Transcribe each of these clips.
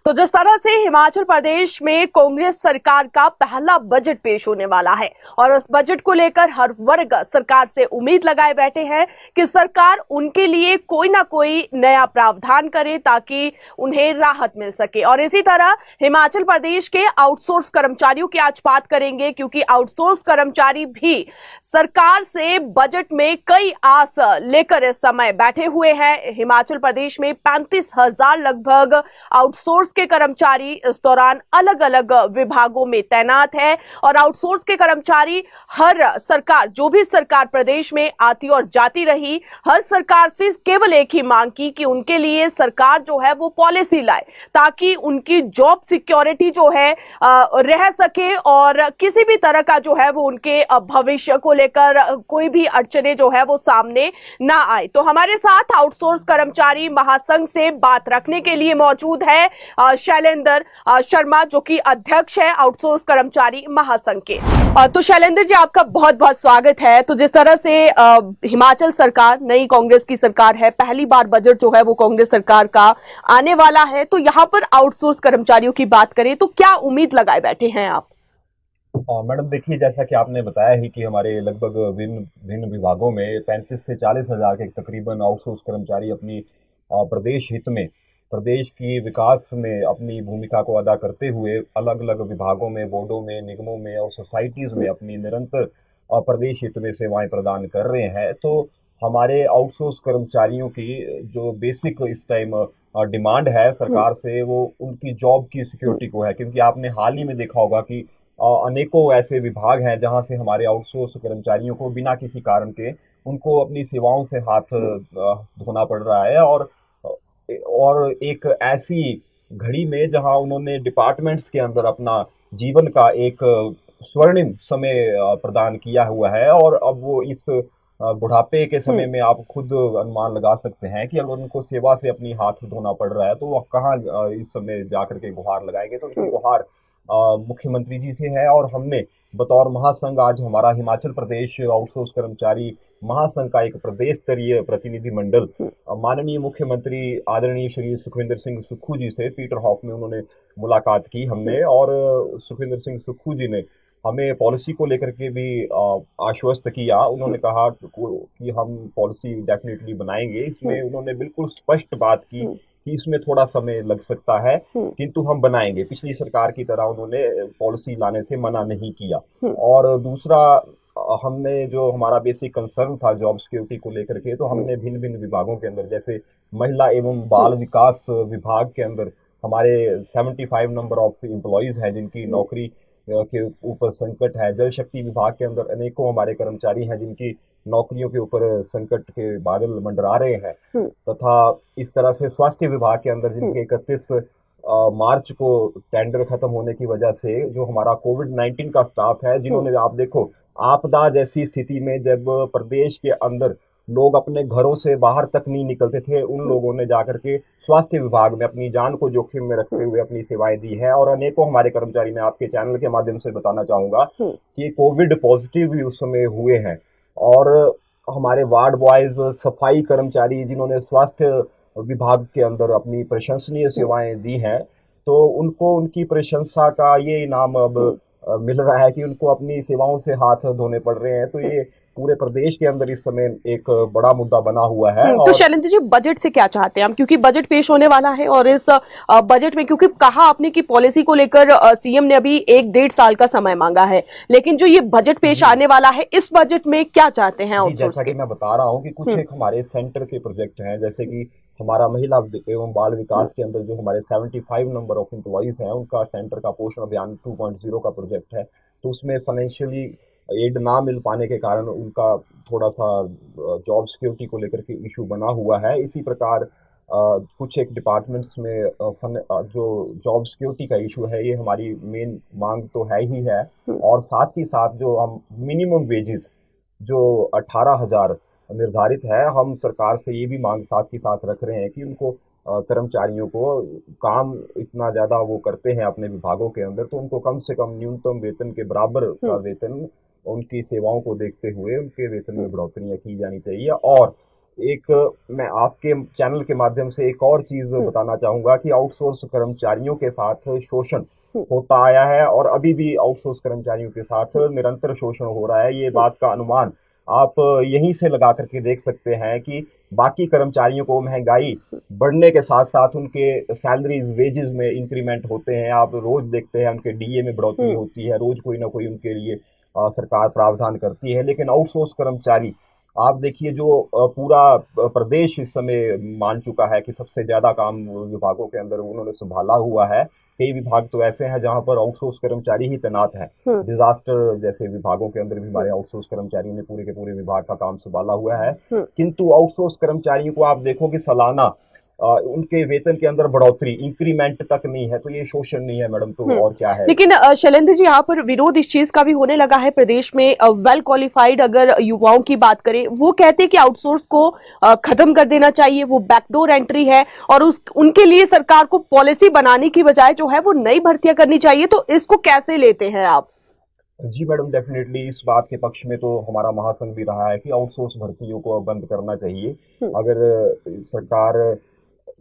तो जिस तरह से हिमाचल प्रदेश में कांग्रेस सरकार का पहला बजट पेश होने वाला है और उस बजट को लेकर हर वर्ग सरकार से उम्मीद लगाए बैठे हैं कि सरकार उनके लिए कोई ना कोई नया प्रावधान करे ताकि उन्हें राहत मिल सके। और इसी तरह हिमाचल प्रदेश के आउटसोर्स कर्मचारियों की आज बात करेंगे, क्योंकि आउटसोर्स कर्मचारी भी सरकार से बजट में कई आस लेकर इस समय बैठे हुए हैं। हिमाचल प्रदेश में 35,000 लगभग आउटसोर्स के कर्मचारी इस दौरान अलग अलग विभागों में तैनात है और आउटसोर्स के कर्मचारी हर सरकार, जो भी सरकार प्रदेश में आती और जाती रही, हर सरकार से केवल एक ही मांग की कि उनके लिए सरकार जो है वो पॉलिसी लाए ताकि उनकी जॉब सिक्योरिटी जो है रह सके और किसी भी तरह का जो है वो उनके भविष्य को लेकर कोई भी अड़चने जो है वो सामने ना आए। तो हमारे साथ आउटसोर्स कर्मचारी महासंघ से बात रखने के लिए मौजूद है शैलेंद्र शर्मा, जो कि अध्यक्ष है आउटसोर्स कर्मचारी महासंघ के। तो शैलेंद्र जी, आपका बहुत बहुत स्वागत है। तो जिस तरह से हिमाचल सरकार नई कांग्रेस की सरकार है, पहली बार बजट जो है वो कांग्रेस सरकार का आने वाला है, तो यहाँ पर आउटसोर्स कर्मचारियों की बात करें तो क्या उम्मीद लगाए बैठे हैं आप? मैडम देखिए, जैसा कि आपने बताया ही कि हमारे लगभग भिन्न भिन्न विभागों में 35 से 40 हज़ार के तकरीबन आउटसोर्स कर्मचारी अपनी प्रदेश हित में, प्रदेश की विकास में अपनी भूमिका को अदा करते हुए अलग अलग विभागों में, बोर्डों में, निगमों में और सोसाइटीज में अपनी निरंतर प्रदेश हित में सेवाएं प्रदान कर रहे हैं। तो हमारे आउटसोर्स कर्मचारियों की जो बेसिक इस टाइम डिमांड है सरकार से, वो उनकी जॉब की सिक्योरिटी को है, क्योंकि आपने हाल ही में देखा होगा कि अनेकों ऐसे विभाग हैं जहां से हमारे आउटसोर्स कर्मचारियों को बिना किसी कारण के उनको अपनी सेवाओं से हाथ धोना पड़ रहा है। और एक ऐसी घड़ी में जहां उन्होंने डिपार्टमेंट्स के अंदर अपना जीवन का एक स्वर्णिम समय प्रदान किया हुआ है, और अब वो इस बुढ़ापे के समय में आप खुद अनुमान लगा सकते हैं कि अगर उनको सेवा से अपनी हाथ धोना पड़ रहा है तो वह कहाँ इस समय जाकर के गुहार लगाएंगे। तो उनकी गुहार मुख्यमंत्री जी से है, और हमने बतौर महासंघ आज हमारा हिमाचल प्रदेश आउटसोर्स कर्मचारी महासंघ का एक प्रदेश स्तरीय प्रतिनिधिमंडल माननीय मुख्यमंत्री आदरणीय श्री सुखविंदर सिंह सुक्खू जी से पीटर हॉफ में उन्होंने मुलाकात की हमने, और सुखविंदर सिंह सुक्खू जी ने हमें पॉलिसी को लेकर के भी आश्वस्त किया। उन्होंने कहा कि हम पॉलिसी डेफिनेटली बनाएंगे। इसमें उन्होंने बिल्कुल स्पष्ट बात की कि इसमें थोड़ा समय लग सकता है, किंतु हम बनाएंगे। पिछली सरकार की तरह उन्होंने पॉलिसी लाने से मना नहीं किया। और दूसरा, हमने जो हमारा बेसिक कंसर्न था जॉब सिक्योरिटी को लेकर के, तो हमने भिन्न भिन्न विभागों के अंदर, जैसे महिला एवं बाल विकास विभाग के अंदर हमारे 75 नंबर ऑफ एम्प्लॉयज हैं जिनकी नौकरी के ऊपर संकट है। जल शक्ति विभाग के अंदर अनेकों हमारे कर्मचारी हैं जिनकी नौकरियों के ऊपर संकट के बादल मंडरा रहे हैं। तथा इस तरह से स्वास्थ्य विभाग के अंदर जिनके 31 मार्च को टेंडर खत्म होने की वजह से जो हमारा कोविड-19 का स्टाफ है, जिन्होंने, आप देखो, आपदा जैसी स्थिति में जब प्रदेश के अंदर लोग अपने घरों से बाहर तक नहीं निकलते थे, उन लोगों ने जाकर के स्वास्थ्य विभाग में अपनी जान को जोखिम में रखते हुए अपनी सेवाएं दी है। और अनेकों हमारे कर्मचारी, मैं आपके चैनल के माध्यम से बताना चाहूंगा कि कोविड पॉजिटिव भी उस समय हुए हैं। और हमारे वार्ड बॉयज, सफाई कर्मचारी जिन्होंने स्वास्थ्य विभाग के अंदर अपनी प्रशंसनीय सेवाएं दी हैं, तो उनको उनकी प्रशंसा का ये इनाम अब मिल रहा है कि उनको अपनी सेवाओं से हाथ धोने पड़ रहे हैं। तो ये पूरे प्रदेश के अंदर इस समय एक बड़ा मुद्दा बना हुआ है। तो शैलेंद्र जी, बजट से क्या चाहते हैं हम, क्योंकि बजट पेश होने वाला है और इस बजट में, क्योंकि कहा आपने कि पॉलिसी को लेकर सीएम ने अभी 1-1.5 साल का समय मांगा है, लेकिन जो ये बजट पेश आने वाला है, इस बजट में क्या चाहते हैं आउटसोर्स जैसा कि मैं बता रहा हूँ कि कुछ एक हमारे सेंटर के प्रोजेक्ट हैं, जैसे कि हमारा महिला एवं बाल विकास के अंदर जो हमारे 75 नंबर ऑफ एम्प्लॉयज हैं, उनका सेंटर का पोषण अभियान 2.0 का प्रोजेक्ट है। तो उसमें फाइनेंशियली एड ना मिल पाने के कारण उनका थोड़ा सा जॉब सिक्योरिटी को लेकर के इशू बना हुआ है। इसी प्रकार कुछ एक डिपार्टमेंट्स में जो जॉब सिक्योरिटी का इशू है, ये हमारी मेन मांग तो है ही है। और साथ ही साथ जो हम मिनिमम वेजेस जो 18,000 निर्धारित है, हम सरकार से ये भी मांग साथ ही साथ रख रहे हैं कि उनको कर्मचारियों को काम इतना ज़्यादा वो करते हैं अपने विभागों के अंदर, तो उनको कम से कम न्यूनतम वेतन के बराबर का वेतन, उनकी सेवाओं को देखते हुए उनके वेतन में बढ़ोतरियाँ की जानी चाहिए। और एक मैं आपके चैनल के माध्यम से एक और चीज हम्म, बताना चाहूंगा कि आउटसोर्स कर्मचारियों के साथ शोषण हम्म, होता आया है और अभी भी आउटसोर्स कर्मचारियों के साथ हम्म, निरंतर शोषण हो रहा है। ये हम्म, बात का अनुमान आप यहीं से लगा करके देख सकते हैं कि बाकी कर्मचारियों को महंगाई बढ़ने के साथ साथ उनके सैलरीज वेजेस में इंक्रीमेंट होते हैं। आप रोज देखते हैं उनके डीए में बढ़ोतरी हम्म, होती है, रोज कोई ना कोई उनके लिए सरकार प्रावधान करती है। लेकिन आउटसोर्स कर्मचारी आप देखिए जो पूरा प्रदेश इस समय मान चुका है कि सबसे ज्यादा काम विभागों के अंदर उन्होंने संभाला हुआ है। कई विभाग तो ऐसे हैं जहां पर आउटसोर्स कर्मचारी ही तैनात हैं। हम्म, डिजास्टर जैसे विभागों के अंदर भी हम्म, हमारे आउटसोर्स कर्मचारियों ने पूरे के पूरे विभाग का काम संभाला हुआ है। हम्म, किंतु आउटसोर्स कर्मचारियों को आप देखो कि सालाना उनके वेतन के अंदर बढ़ोतरी इंक्रीमेंट तक नहीं है। तो ये शोषण नहीं है मैडम, तो हम्म। और क्या है। लेकिन शैलेंद्र जी, यहाँ पर विरोध इस चीज का भी होने लगा है प्रदेश में। वेल क्वालिफाइड अगर युवाओं की बात करें, वो कहते हैं कि आउटसोर्स को खत्म कर देना चाहिए, वो बैकडोर एंट्री है, और उस उनके लिए सरकार को पॉलिसी बनाने की बजाय जो है वो नई भर्तियां करनी चाहिए। तो इसको कैसे लेते हैं आप? जी मैडम, डेफिनेटली इस बात के पक्ष में तो हमारा महासंघ भी रहा है कि आउटसोर्स भर्तियों को अब बंद करना चाहिए। हम्म, अगर सरकार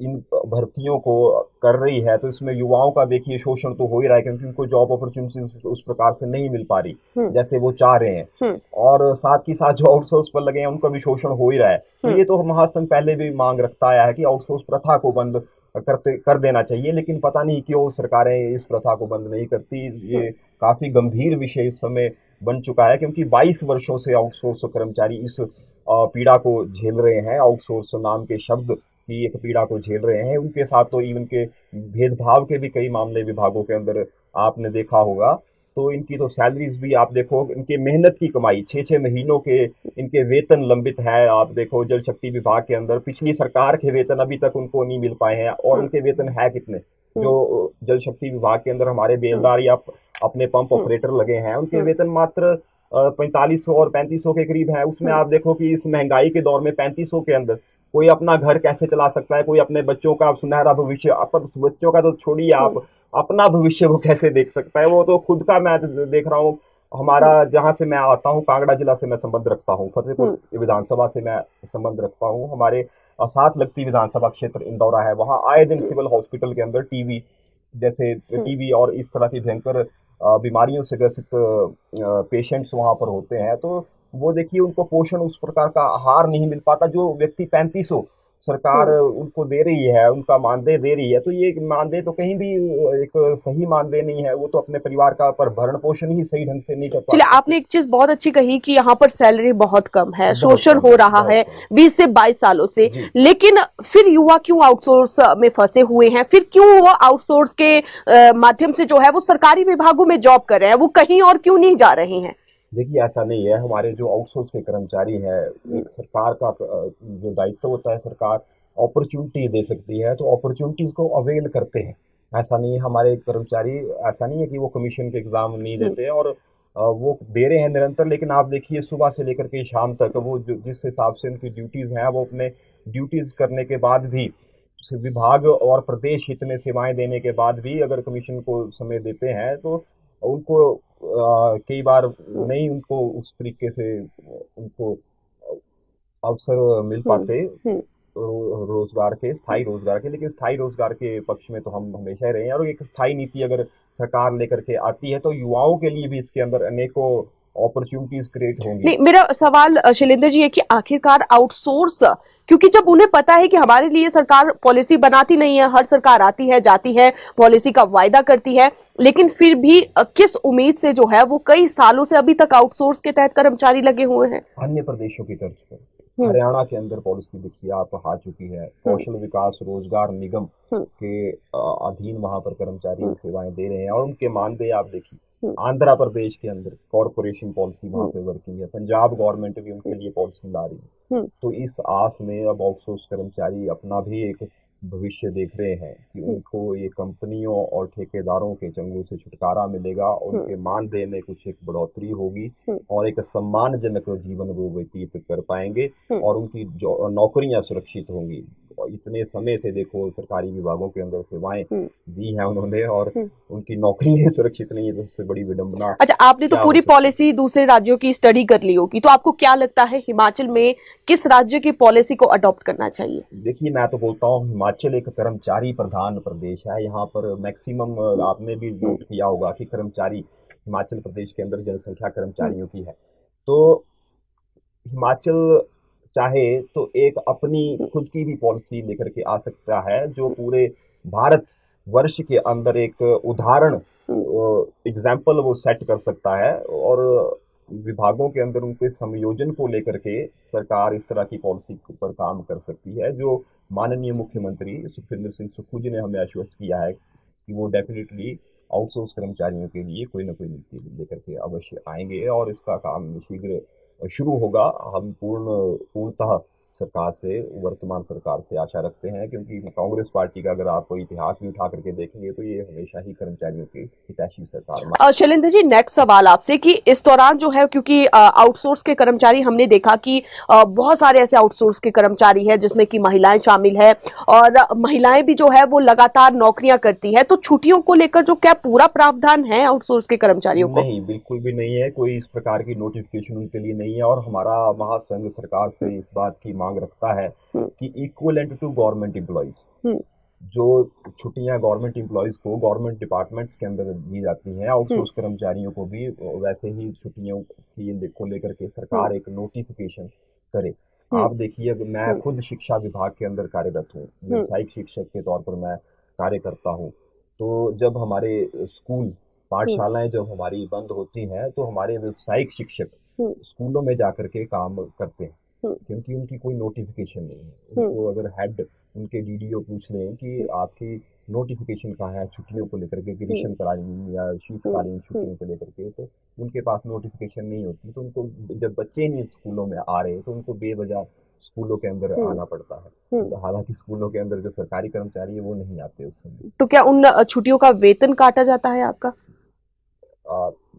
इन भर्तियों को कर रही है तो इसमें युवाओं का देखिए शोषण तो हो ही रहा है, क्योंकि उनको जॉब अपॉर्चुनिटी उस प्रकार से नहीं मिल पा रही हम्म, जैसे वो चाह रहे हैं। हम्म, और साथ ही साथ जो आउटसोर्स पर लगे हैं उनका भी शोषण हो ही रहा है। तो हम्म, ये तो महासंघ पहले भी मांग रखता आया है कि आउटसोर्स प्रथा को बंद करते कर देना चाहिए, लेकिन पता नहीं क्यों सरकारें इस प्रथा को बंद नहीं करती। हम्म, ये काफी गंभीर विषय इस समय बन चुका है, क्योंकि 22 वर्षों से आउटसोर्स कर्मचारी इस पीड़ा को झेल रहे हैं। आउटसोर्स नाम के शब्द की एक पीड़ा को झेल रहे हैं। उनके साथ तो इवन के भेदभाव के भी कई मामले विभागों के अंदर आपने देखा होगा। तो इनकी तो सैलरीज भी आप देखो, इनके मेहनत की कमाई 6-6 महीनों के इनके वेतन लंबित है। आप देखो जल शक्ति विभाग के अंदर पिछली सरकार के वेतन अभी तक उनको नहीं मिल पाए हैं, और हम्म, उनके वेतन है कितने। जो हम्म, जल शक्ति विभाग के अंदर हमारे हम्म, बेलदार या अपने पंप हम्म, ऑपरेटर लगे हैं, उनके हम्म, वेतन मात्र 4500 और 3500 के करीब है। उसमें हम्म, आप देखो कि इस महंगाई के दौर में 3500 के अंदर कोई अपना घर कैसे चला सकता है, कोई अपने बच्चों का सुनहरा भविष्य, बच्चों का तो छोड़िए आप, हम्म, अपना भविष्य वो कैसे देख सकता है। वो तो खुद का मैं देख रहा हूँ। हमारा हम्म, जहाँ से मैं आता हूँ कांगड़ा जिला से मैं संबंध रखता हूँ, फतेहपुर हम्म, विधानसभा से मैं संबंध रखता हूँ। हमारे साथ लगती विधानसभा क्षेत्र इंदौरा है, वहाँ आए दिन हम्म, सिविल हॉस्पिटल के अंदर टीबी जैसे हम्म, टीबी और इस तरह की भयंकर बीमारियों से ग्रसित पेशेंट्स वहां पर होते हैं। तो वो देखिए उनको पोषण उस प्रकार का आहार नहीं मिल पाता जो व्यक्ति 3500 सरकार हम्म। उनको दे रही है, उनका मानदेय दे रही है। तो ये मानदेय तो कहीं भी एक सही मानदेय नहीं है। वो तो अपने परिवार का पर भरण पोषण ही सही ढंग से नहीं कर चलिए, पाते। आपने एक चीज बहुत अच्छी कही कि यहाँ पर सैलरी बहुत कम है, बहुत शोषण कम हो है, रहा बहुत है कम। 20 से 22 सालों से। जी। लेकिन फिर युवा क्यों आउटसोर्स में फंसे हुए हैं? फिर क्यों वो आउटसोर्स के माध्यम से जो है वो सरकारी विभागों में जॉब कर रहे हैं? वो कहीं और क्यों नहीं जा रहे हैं? देखिए ऐसा नहीं है। हमारे जो आउटसोर्स के कर्मचारी हैं, हम्म, एक सरकार का जो दायित्व होता है, सरकार अपॉर्चुनिटी दे सकती है तो अपॉर्चुनिटीज को अवेल करते हैं। ऐसा नहीं है हमारे कर्मचारी, ऐसा नहीं है कि वो कमीशन के एग्जाम नहीं हम्म, देते, और वो दे रहे हैं निरंतर। लेकिन आप देखिए सुबह से लेकर के शाम तक वो जिस हिसाब से उनकी ड्यूटीज हैं, वो अपने ड्यूटीज करने के बाद भी विभाग और प्रदेश हित में सेवाएं देने के बाद भी अगर कमीशन को समय देते हैं तो उनको कई बार हम्म, नहीं उनको उस तरीके से उनको अवसर मिल हम्म, पाते हम्म। रोजगार के, स्थायी रोजगार के। लेकिन स्थायी रोजगार के पक्ष में तो हम हमेशा ही रहे हैं, और एक स्थायी नीति अगर सरकार लेकर के आती है तो युवाओं के लिए भी इसके अंदर अनेकों अपॉर्चुनिटीज क्रिएट होंगी। नहीं, मेरा सवाल शैलेंद्र जी है कि आखिरकार आउटसोर्स, क्योंकि जब उन्हें पता है कि हमारे लिए सरकार पॉलिसी बनाती नहीं है, हर सरकार आती है जाती है, पॉलिसी का वायदा करती है, लेकिन फिर भी किस उम्मीद से जो है वो कई सालों से अभी तक आउटसोर्स के तहत कर्मचारी लगे हुए हैं? अन्य प्रदेशों की तर्ज पर हम्म, हरियाणा के अंदर पॉलिसी देखिए आप आ चुकी है, हम्म, कौशल विकास रोजगार निगम हम्म, के अधीन वहां पर कर्मचारी हम्म, सेवाएं दे रहे हैं, और उनके मानदेय आप देखिए। हम्म, आंध्र प्रदेश के अंदर कॉरपोरेशन पॉलिसी वहां हम्म, पे वर्किंग है, पंजाब गवर्नमेंट भी उनके लिए पॉलिसी ला रही है। हम्म, तो इस आस में अब आउटसोर्स कर्मचारी अपना भी एक भविष्य देख रहे हैं कि हम्म, उनको ये कंपनियों और ठेकेदारों के चंगुल से छुटकारा मिलेगा, और हम्म, उनके मानदेय में कुछ एक बढ़ोतरी होगी, हम्म, और एक सम्मानजनक जीवन वो व्यतीत कर पाएंगे, हम्म, और उनकी जो नौकरियां सुरक्षित होंगी। इतने समय से देखो सरकारी विभागों के अंदर सेवाएं हम्म, दी हैं उन्होंने, और हम्म। उनकी नौकरी है सुरक्षित नहीं है, तो उससे बड़ी विडंबना अच्छा, आपने तो क्या हो पूरी सकती है। पॉलिसी दूसरे राज्यों की स्टडी कर ली होगी, तो आपको क्या लगता है हिमाचल में किस राज्य की पॉलिसी को अडॉप्ट करना चाहिए? देखिए, मैं तो बोलता हूँ हिमाचल एक कर्मचारी प्रधान प्रदेश है। यहाँ पर मैक्सिमम, हम्म, आपने भी हम्म, नोट किया होगा कि कर्मचारी हिमाचल प्रदेश के अंदर जनसंख्या हम्म, कर्मचारियों की है। तो हिमाचल चाहे तो एक अपनी खुद की भी पॉलिसी लेकर के आ सकता है, जो पूरे भारत वर्ष के अंदर एक उदाहरण हम्म, एग्जाम्पल वो सेट कर सकता है, और विभागों के अंदर उनके समायोजन को लेकर के सरकार इस तरह की पॉलिसी पर काम कर सकती है, जो माननीय मुख्यमंत्री सुखविंदर सिंह सुक्खू जी ने हमें आश्वस्त किया है कि वो डेफिनेटली आउटसोर्स कर्मचारियों के लिए कोई ना कोई नीति लेकर के अवश्य आएंगे, और इसका काम शीघ्र शुरू होगा। हम पूर्णतः सरकार से, वर्तमान सरकार से आशा रखते हैं, क्योंकि कांग्रेस पार्टी का अगर आप इतिहास भी उठा करके देखेंगे तो ये हमेशा ही कर्मचारियों की हितैषी सरकार। शैलेंद्र जी, नेक्स्ट सवाल आपसे कि इस दौरान जो है, क्योंकि आउटसोर्स के कर्मचारी हमने देखा कि बहुत सारे ऐसे आउटसोर्स के कर्मचारी हैं जिसमें कि महिलाएं शामिल है, और महिलाएं भी जो है वो लगातार नौकरियां करती है, तो छुट्टियों को लेकर जो क्या पूरा प्रावधान है आउटसोर्स के कर्मचारियों को? नहीं, बिल्कुल भी नहीं है, कोई इस प्रकार की नोटिफिकेशन उनके लिए नहीं है, और हमारा महासंघ सरकार से इस बात की मांग रखता है हम्म, कि इक्वलेंट टू गवर्नमेंट एम्प्लॉइज, हम्म, जो छुट्टियां गवर्नमेंट एम्प्लॉइज को गवर्नमेंट डिपार्टमेंट्स के अंदर दी जाती हैं, हम्म, आउटसोर्स कर्मचारियों को भी वैसे ही छुट्टियों की को लेकर के हम्म, सरकार एक नोटिफिकेशन करे। हम्म, आप देखिए, अब मैं हम्म, खुद शिक्षा विभाग के अंदर कार्यरत हूँ, हम्म, व्यवसायिक शिक्षक के तौर पर मैं कार्य करता हूँ। तो जब हमारे स्कूल, हम्म, पाठशालाएं जब हमारी बंद होती हैं, तो हमारे व्यवसायिक शिक्षक हम्म, स्कूलों में जाकर के काम करते हैं, हम्म, क्योंकि उनकी कोई नोटिफिकेशन नहीं है। हम्म, उनको अगर हेड, उनके डीडीओ पूछ लें कि आपकी नोटिफिकेशन कहाँ है छुट्टियों को लेकर के, हम्म, ग्रीष्मकालीन या हम्म, शीतकालीन हम्म, छुट्टियों को लेकर के, तो उनके पास नोटिफिकेशन नहीं होती। तो उनको, जब बच्चे ही नहीं स्कूलों में आ रहे, तो उनको बेवजह स्कूलों के अंदर हम्म, आना पड़ता है। हम्म। तो हालांकि स्कूलों के अंदर जो सरकारी कर्मचारी है वो नहीं आते उस समय। तो क्या उन छुट्टियों का वेतन काटा जाता है आपका?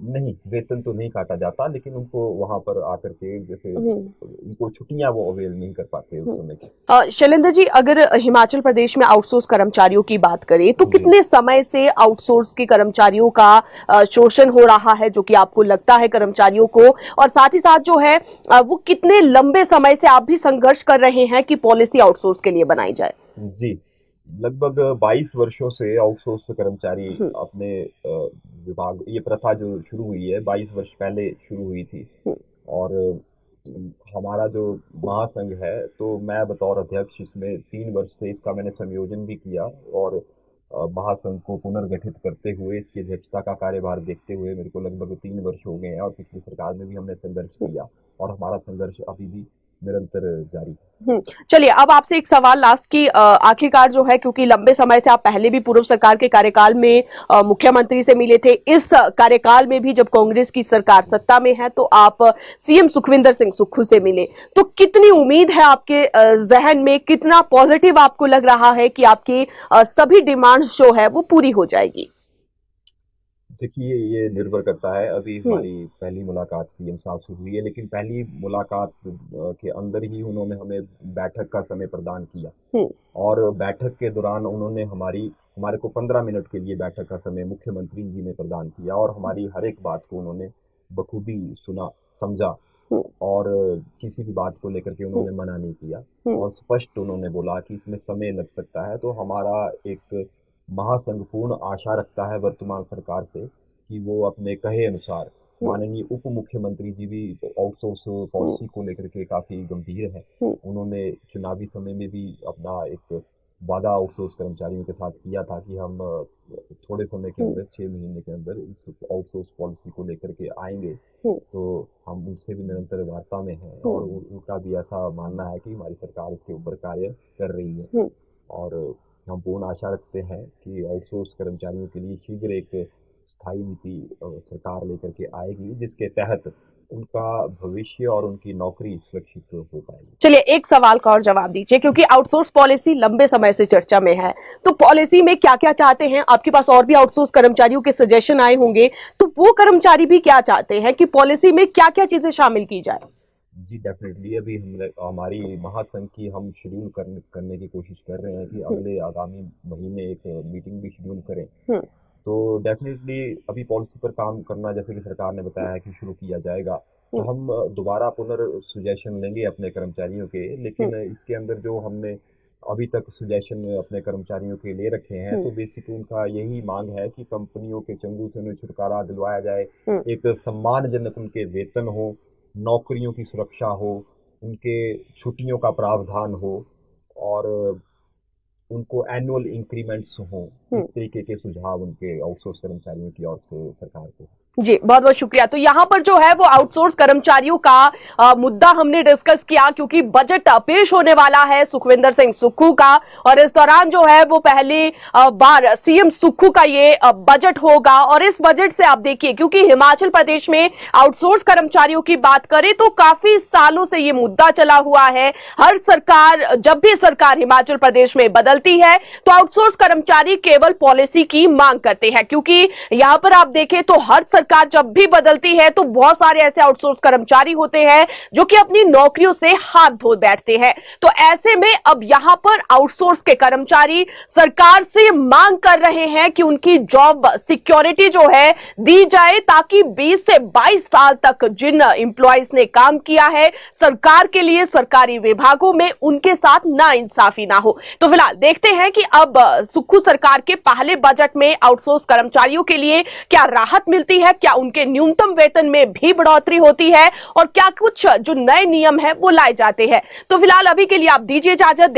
नहीं, वेतन तो नहीं काटा जाता, लेकिन उनको वहां पर आकर के, जैसे हम्म, उनको छुट्टियां वो अवेल नहीं कर पाते उस हम्म। समय की। शैलेंद्र जी, अगर हिमाचल प्रदेश में आउटसोर्स कर्मचारियों की बात करें तो जी। कितने समय से आउटसोर्स के कर्मचारियों का शोषण हो रहा है, जो कि आपको लगता है कर्मचारियों को, और साथ ही साथ जो है वो कितने लंबे समय से आप भी संघर्ष कर रहे हैं कि पॉलिसी आउटसोर्स के लिए बनाई जाए? जी, लगभग 22 वर्षों से आउटसोर्स कर्मचारी हम्म, अपने विभाग, ये प्रथा जो शुरू हुई है 22 वर्ष पहले शुरू हुई थी। हम्म, और हमारा जो महासंघ है, तो मैं बतौर अध्यक्ष इसमें 3 वर्ष से इसका मैंने संयोजन भी किया, और महासंघ को पुनर्गठित करते हुए इसकी अध्यक्षता का कार्यभार देखते हुए मेरे को लगभग 3 वर्ष हो गए हैं, और पिछली सरकार में भी हमने संघर्ष किया, और हमारा संघर्ष अभी भी निरंतर जारी है। चलिए, अब आपसे एक सवाल लास्ट की, आखिरकार जो है, क्योंकि लंबे समय से आप पहले भी पूर्व सरकार के कार्यकाल में मुख्यमंत्री से मिले थे, इस कार्यकाल में भी जब कांग्रेस की सरकार सत्ता में है तो आप सीएम सुखविंदर सिंह सुक्खू से मिले, तो कितनी उम्मीद है आपके जहन में, कितना पॉजिटिव आपको लग रहा है कि आपकी सभी डिमांड्स जो है वो पूरी हो जाएगी? देखिए, ये निर्भर करता है, अभी हम्म, हमारी पहली मुलाकात सीएम साहब से हुई है, लेकिन पहली मुलाकात के अंदर ही उन्होंने हमें बैठक का समय प्रदान किया, हम्म, और बैठक के दौरान उन्होंने हमारे को 15 मिनट के लिए बैठक का समय मुख्यमंत्री जी ने प्रदान किया, और हमारी हर एक बात को उन्होंने बखूबी सुना, समझा, हम्म, और किसी भी बात को लेकर के हम्म, उन्होंने मना नहीं किया, हम्म, और स्पष्ट उन्होंने बोला कि इसमें समय लग सकता है। तो हमारा एक महासंघ पूर्ण आशा रखता है वर्तमान सरकार से कि वो अपने कहे अनुसार, हम्म, माननीय उप मुख्यमंत्री जी भी आउटसोर्स हम्म, पॉलिसी को लेकर के काफी गंभीर है। हम्म, उन्होंने चुनावी समय में भी अपना एक वादा आउटसोर्स कर्मचारियों के साथ किया था कि हम थोड़े समय के हम्म, अंदर, 6 महीने के अंदर इस आउटसोर्स पॉलिसी को लेकर के आएंगे। हम्म, तो हम उनसे भी निरंतर वार्ता में हैं, और हम्म, उनका भी ऐसा मानना है कि हमारी सरकार इसके ऊपर कार्य कर रही है, हम्म। और हम पूर्ण आशा रखते हैं कि आउटसोर्स कर्मचारियों के लिए शीघ्र एक स्थायी नीति सरकार लेकर के आएगी, जिसके तहत उनका भविष्य और उनकी नौकरी सुरक्षित हो पाएगी। चलिए, एक सवाल का और जवाब दीजिए, क्योंकि आउटसोर्स पॉलिसी लंबे समय से चर्चा में है, तो पॉलिसी में क्या क्या चाहते हैं? आपके पास और भी आउटसोर्स कर्मचारियों के सजेशन आए होंगे, तो वो कर्मचारी भी क्या चाहते हैं कि पॉलिसी में क्या क्या चीजें शामिल की जाए? जी डेफिनेटली अभी हमारी महासंघ की हम शेड्यूल करने की कोशिश कर रहे हैं कि अगले आगामी महीने एक मीटिंग भी शेड्यूल करें। हम्म। तो डेफिनेटली अभी पॉलिसी पर काम करना जैसे कि सरकार ने बताया है कि शुरू किया जाएगा। तो हम्म। हम दोबारा सुजेशन लेंगे अपने कर्मचारियों के, लेकिन इसके अंदर जो हमने अभी तक सुजेशन अपने कर्मचारियों के ले रखे हैं तो बेसिकली उनका यही मांग है कि कंपनियों के चंगुल से उन्हें छुटकारा दिलवाया जाए, हम्म। एक सम्मानजनक उनके वेतन हो, नौकरियों की सुरक्षा हो, उनके छुट्टियों का प्रावधान हो और उनको एनुअल इंक्रीमेंट्स हों। इस तरीके के सुझाव उनके आउटसोर्स कर्मचारियों की ओर से सरकार को। जी बहुत बहुत शुक्रिया। तो यहां पर जो है वो आउटसोर्स कर्मचारियों का मुद्दा हमने डिस्कस किया, क्योंकि बजट पेश होने वाला है सुखविंदर सिंह सुक्खू का, और इस दौरान जो है वो पहली बार सीएम सुक्खू का ये बजट होगा। और इस बजट से आप देखिए, क्योंकि हिमाचल प्रदेश में आउटसोर्स कर्मचारियों की बात करें तो काफी सालों से ये मुद्दा चला हुआ है। हर सरकार, जब भी सरकार हिमाचल प्रदेश में बदलती है तो आउटसोर्स कर्मचारी केवल पॉलिसी की मांग करते हैं, क्योंकि यहां पर आप देखें तो हर सरकार जब भी बदलती है तो बहुत सारे ऐसे आउटसोर्स कर्मचारी होते हैं जो कि अपनी नौकरियों से हाथ धो बैठते हैं। तो ऐसे में अब यहां पर आउटसोर्स के कर्मचारी सरकार से मांग कर रहे हैं कि उनकी जॉब सिक्योरिटी जो है दी जाए, ताकि 20 से 22 साल तक जिन एम्प्लॉइज ने काम किया है सरकार के लिए, सरकारी विभागों में, उनके साथ नाइंसाफी ना हो। तो फिलहाल देखते हैं कि अब सुक्खू सरकार के पहले बजट में आउटसोर्स कर्मचारियों के लिए क्या राहत मिलती है, क्या उनके न्यूनतम वेतन में भी बढ़ोतरी होती है, और क्या कुछ जो नए नियम है वो लाए जाते हैं। तो फिलहाल अभी के लिए आप दीजिए इजाजत।